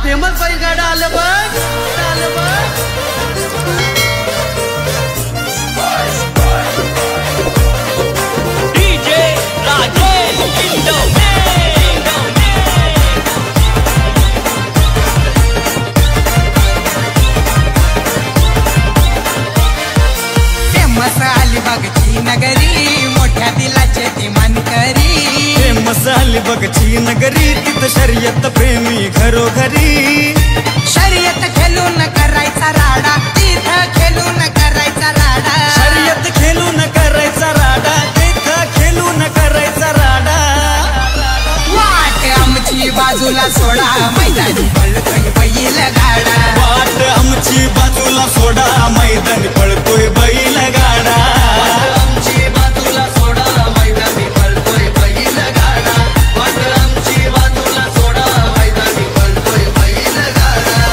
Famous बैलगाडा आलं बघ, आलं बघ. डीजे राजेश इंडोने फेमस अलिबागची नगरी, मोठ्या दिलाचे ती मानकरी. फेमस अलिबागची नगरी, तिथं शर्यत प्रेमी घरोघरी. शर्यत खेळून करायचा राडा, तिथं खेळून करायचा राडा. शर्यत खेळून करायचा राडा, तिथं खेळून करायचा राडा. वाट आमची बाजूला सोडा, मैदानी पळतोय बैल गाडा. वाट आमची बाजूला सोडा, मैदानी पळतोय बैल गाडा. आमची बाजूला सोडा, मैदानी पळतोय बैल गाडा. वाट आमची बाजूला सोडा, मैदानी पळतोय बैल गाडा.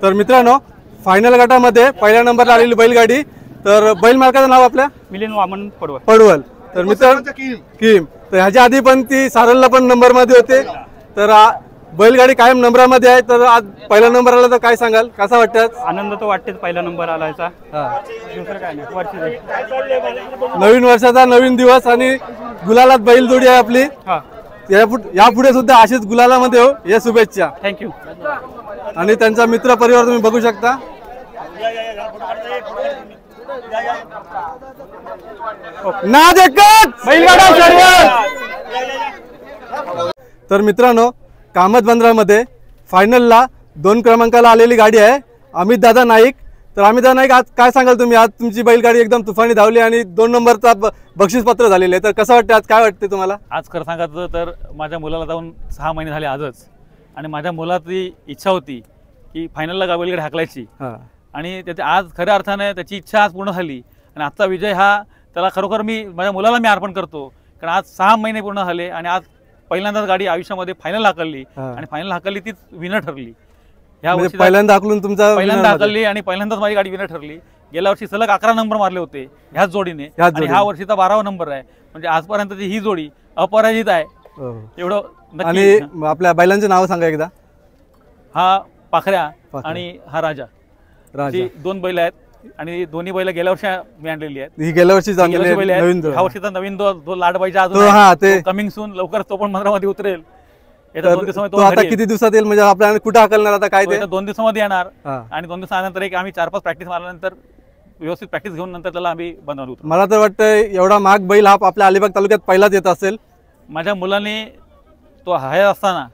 तर मित्रांनो फायनल गटामध्ये पहिल्या नंबरला आलेली बैलगाडी, तर बैल मालकाचं नाव आपल्या मिलिंद वामन पडवळ. पडवल. तर मित्र किम, तर ह्याच्या आधी पण ती सारलला पण नंबर मध्ये होते, तर बैलगाडी कायम नंबरामध्ये आहे. तर आज पहिला नंबर आला तर काय सांगाल, कसा वाटतं? आनंद तो वाटतेच पहिला नंबर आलायचा. दुसरं काय नाही, वर्षी नवीन वर्षाचा नवीन दिवस आणि गुलालात बैल जोडी आहे आपली. हा यापुढे सुद्धा अशीच गुलालामध्ये हो, या शुभेच्छा. थँक्यू. आणि त्यांचा मित्र परिवार तुम्ही बघू शकता. नाद एकच बैलगाडा शर्यत. तर मित्रांनो कामत बंदरामध्ये फायनलला 2 क्रमांकाला आलेली गाडी आहे अमित दादा नाईक. तर अमित दादा नाईक, आज काय सांगाल तुम्ही? आज तुमची बैलगाडी एकदम तुफानी धावली आणि 2 नंबरचा बक्षीस पत्र झालेलं आहे, तर कसं वाटतं आज, काय वाटते तुम्हाला? आज खरं सांगायचं तर माझ्या मुलाला जाऊन 6 महिने झाले आजच, आणि माझ्या मुलाची इच्छा होती की फायनलला बैलगाडी हाकलायची, आणि त्याच्या आज खऱ्या अर्थाने त्याची इच्छा आज पूर्ण झाली. आणि आजचा विजय हा त्याला खरोखर माझ्या मुलाला मी अर्पण करतो, कारण आज 6 महिने पूर्ण झाले आणि आज पहिल्यांदाच गाडी आयुष्यामध्ये फायनल हाकलली, आणि फायनल हाकलली तीच विनर ठरली. ह्या वर्षी पहिल्यांदा हाकलून तुमचा पहिल्यांदा हाकलली आणि पहिल्यांदाच माझी गाडी विनर ठरली. गेल्या वर्षी सलग 11 नंबर मारले होते ह्याच जोडीने, आणि ह्या वर्षीचा 12वा नंबर आहे. म्हणजे आजपर्यंतची ही जोडी अपराजित आहे एवढं नक्की. आणि आपल्या बैलांचे नाव सांगा एकदा. हा पाखऱ्या आणि हा राजा, राजा 2 बैल आहेत, आणि दोन्ही बैल गेल्या वर्षी मी आणलेली आहेत. ही गेल्या वर्षी नवीन ह्या वर्षीचा नवीन जो लाडबाईचा कमिंग सून, लवकर तो पण मंदिरामध्ये उतरेल. येत्या 2 दिवसामध्ये तो आता किती दिवसात येईल, म्हणजे आपल्याला कुठे हाकलणार आता काय ते? 2 दिवसामध्ये येणार, आणि 2 दिवसानंतर एक आम्ही 4-5 प्रॅक्टिस मारल्यानंतर व्यवस्थित प्रॅक्टिस घेऊन नंतर त्याला आम्ही बनवलं होतं. मला तर वाटतं एवढा महाग बैल हा आपल्या अलिबाग तालुक्यात पहिलाच येत असेल. माझ्या मुलाने तो हयात असताना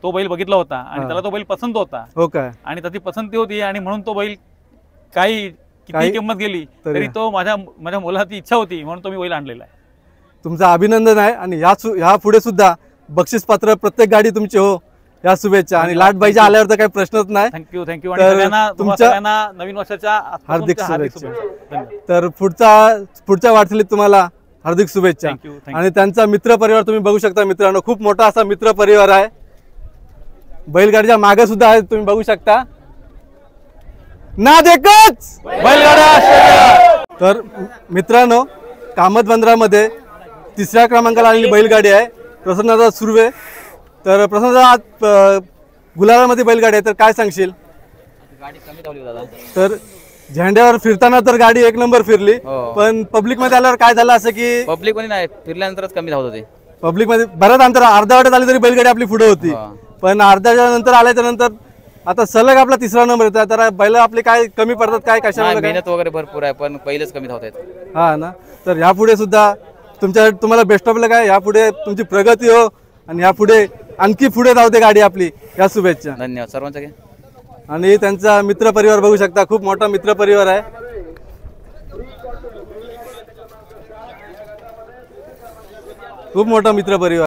तो बैल बघितला होता, आणि त्याला तो बैल पसंत होता. हो काय? आणि त्याची पसंती होती, आणि म्हणून तो बैल किती किंमत गेली तरी तो माझ्या मुलाची इच्छा होती म्हणून तो मी बैल आणलेला आहे. तुमचं अभिनंदन आहे, आणि ह्या पुढे सुद्धा बक्षीस पात्र प्रत्येक गाडी तुमची हो, या शुभेच्छा. आणि लाटबाईच्या आल्यावर तर काही प्रश्नच नाही. थँक्यू. आणि सगळ्यांना नवीन वर्षाच्या हार्दिक शुभेच्छा. तर पुढच्या वाटचालीत तुम्हाला हार्दिक शुभेच्छा. आणि त्यांचा मित्र परिवार तुम्ही बघू शकता मित्रांनो, खूप मोठा असा मित्र परिवार आहे. बैलगाडीच्या मागे सुद्धा आहे, तुम्ही बघू शकता. नाद एकच बैलगाडा. तर मित्रांनो कामत बंदरामध्ये 3ऱ्या क्रमांकाला आलेली बैलगाडी आहे प्रसन्नदादा सुर्वे. तर प्रसन्नदादा आज गुलाबामध्ये बैलगाडी आहे, तर काय सांगशील? गाडी कमी धावली दादा. तर झेंड्यावर फिरताना तर गाडी 1 नंबर फिरली, पण पब्लिक मध्ये आल्यावर काय झालं असं की पब्लिक मध्ये नाही, फिरल्यानंतरच कमी धावत होते. पब्लिक मध्ये बऱ्याच अंतर अर्धा वाटत आली तरी बैलगाडी आपली पुढे होती, पण अर्ध्याच्या नंतर आल्याच्या नंतर आता सलग आपला 3रा नंबर येतो. तर बैल आपले काय कमी पडतात काय, कशामुळे? मेहनत वगैरे भरपूर आहे, पण पहिलेच कमी धावत आहेत. हा ना. तर यापुढे सुद्धा तुम्हाला बेस्ट ऑफ लक आहे. यापुढे तुमची प्रगती हो, आणि यापुढे आणखी पुढे धावते गाडी आपली, या शुभेच्छा. धन्यवाद सर्वांचा. आणि त्यांचा मित्र परिवार बघू शकता, खूप मोठा मित्र परिवार आहे. खूप मोठा मित्र परिवार.